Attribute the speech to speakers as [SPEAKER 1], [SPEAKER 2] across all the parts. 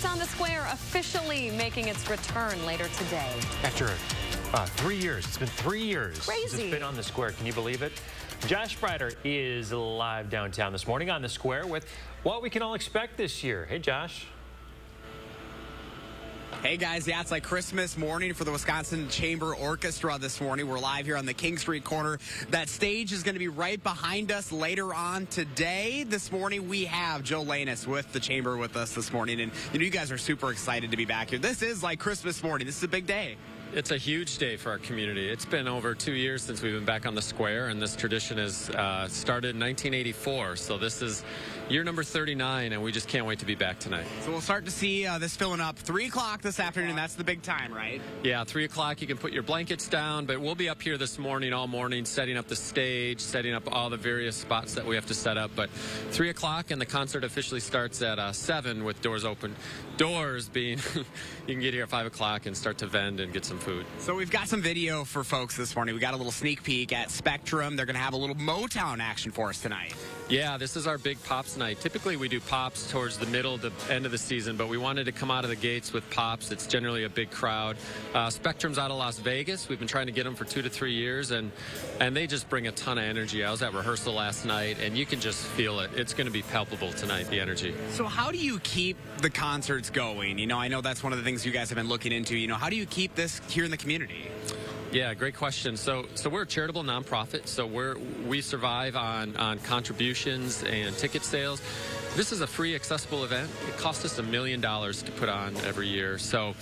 [SPEAKER 1] Concerts on the Square officially making its return later today.
[SPEAKER 2] After 3 years. It's been 3 years
[SPEAKER 1] Crazy.
[SPEAKER 2] since it's been on the Square. Can you believe it? Josh Sprider is live downtown this morning on the Square with what we can all expect this year. Hey, Josh.
[SPEAKER 3] Hey guys, yeah, it's like Christmas morning for the Wisconsin Chamber Orchestra this morning. We're live here on the King Street corner. That stage is going to be right behind us later on today. This morning we have Joe Lanus with the Chamber with us this morning, and you guys are super excited to be back here. This is like Christmas morning. This is a big day.
[SPEAKER 4] It's a huge day for our community. It's been over 2 years since we've been back on the Square, and this tradition has started in 1984. So this is year number 39, and we just can't wait to be back tonight.
[SPEAKER 3] So we'll start to see this filling up 3 o'clock this afternoon. That's the big time, right?
[SPEAKER 4] Yeah, 3 o'clock, you can put your blankets down, but we'll be up here this morning, all morning, setting up the stage, setting up all the various spots that we have to set up. But 3 o'clock, and the concert officially starts at 7 with doors open. Doors being, you can get here at 5 o'clock and start to vend and get some food.
[SPEAKER 3] So we've got some video for folks this morning. We got a little sneak peek at Spectrum. They're going to have a little Motown action for us tonight.
[SPEAKER 4] Yeah, this is our big Pops night. Typically we do Pops towards the middle, the end of the season, but we wanted to come out of the gates with Pops. It's generally a big crowd. Spectrum's out of Las Vegas. We've been trying to get them for 2 to 3 years, and they just bring a ton of energy. I was at rehearsal last night, and you can just feel it. It's going to be palpable tonight, the energy.
[SPEAKER 3] So how do you keep the concerts going? You know, I know that's one of the things you guys have been looking into. You know, how do you keep this here in the community?
[SPEAKER 4] Yeah, great question. So we're a charitable nonprofit, so we survive on contributions and ticket sales. This is a free, accessible event. It costs us $1 million to put on every year. So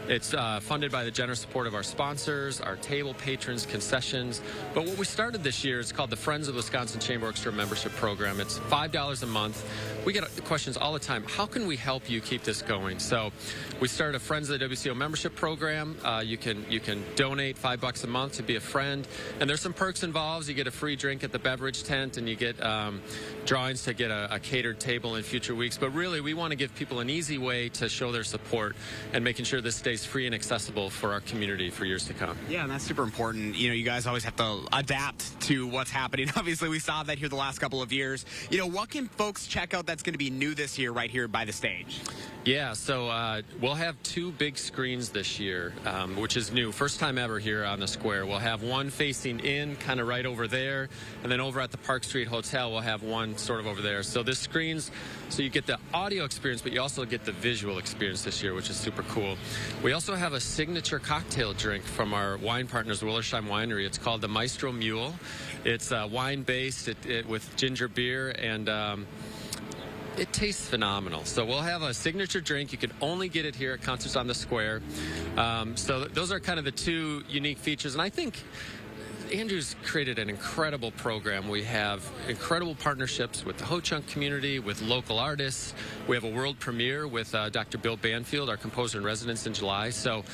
[SPEAKER 4] it's funded by the generous support of our sponsors, our table patrons, concessions. But what we started this year is called the Friends of the Wisconsin Chamber Orchestra membership program. It's $5 a month. We get questions all the time. How can we help you keep this going? So we started a Friends of the WCO membership program. You can donate $5 a month to be a friend. And there's some perks involved. You get a free drink at the beverage tent, and you get drawings to get a catered table in future weeks. But really, we want to give people an easy way to show their support and making sure this stays free and accessible for our community for years to come.
[SPEAKER 3] Yeah, and that's super important. You know, you guys always have to adapt to what's happening. Obviously, we saw that here the last couple of years. You know, what can folks check out that's going to be new this year right here by the stage?
[SPEAKER 4] Yeah, so we'll have 2 big screens this year, which is new. First time ever here on the Square. We'll have one facing in, kind of right over there, and then over at the Park Street Hotel, we'll have one sort of over there. So this screens, so you get the audio experience, but you also get the visual experience this year, which is super cool. We also have a signature cocktail drink from our wine partners, Willersheim Winery. It's called the Maestro Mule. It's wine-based with ginger beer, and it tastes phenomenal. So we'll have a signature drink. You can only get it here at Concerts on the Square. So those are kind of the 2 unique features. And I think Andrew's created an incredible program. We have incredible partnerships with the Ho-Chunk community, with local artists. We have a world premiere with Dr. Bill Banfield, our composer in residence, in July. So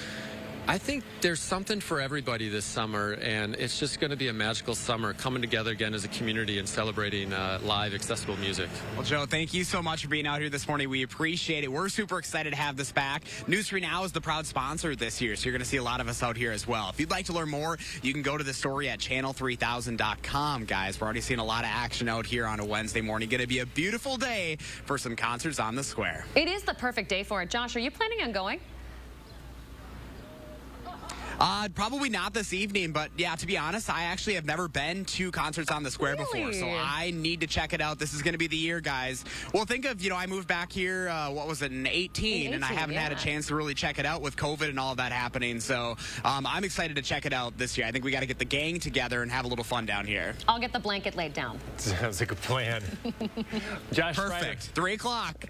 [SPEAKER 4] I think there's something for everybody this summer, and it's just going to be a magical summer coming together again as a community and celebrating live, accessible music.
[SPEAKER 3] Well, Joe, thank you so much for being out here this morning. We appreciate it. We're super excited to have this back. News 3 Now is the proud sponsor this year, so you're going to see a lot of us out here as well. If you'd like to learn more, you can go to the story at channel3000.com, guys. We're already seeing a lot of action out here on a Wednesday morning. Going to be a beautiful day for some concerts on the Square.
[SPEAKER 1] It is the perfect day for it. Josh, are you planning on going?
[SPEAKER 3] Probably not this evening, but yeah, to be honest, I actually have never been to Concerts on the Square before, so I need to check it out. This is going to be the year, guys. Well, think of, you know, I moved back here, what was it, in 18, and I haven't had a chance to really check it out with COVID and all of that happening, so I'm excited to check it out this year. I think we got to get the gang together and have a little fun down here.
[SPEAKER 1] I'll get the blanket laid down.
[SPEAKER 2] Sounds like a plan. Josh
[SPEAKER 3] Perfect.
[SPEAKER 2] Sprider,
[SPEAKER 3] 3 o'clock.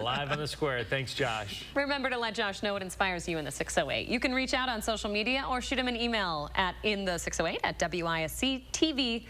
[SPEAKER 2] live on the Square. Thanks, Josh.
[SPEAKER 1] Remember to let Josh know what inspires you in the 608. You can reach out on social media or shoot him an email at in the 608 at wisctv.com.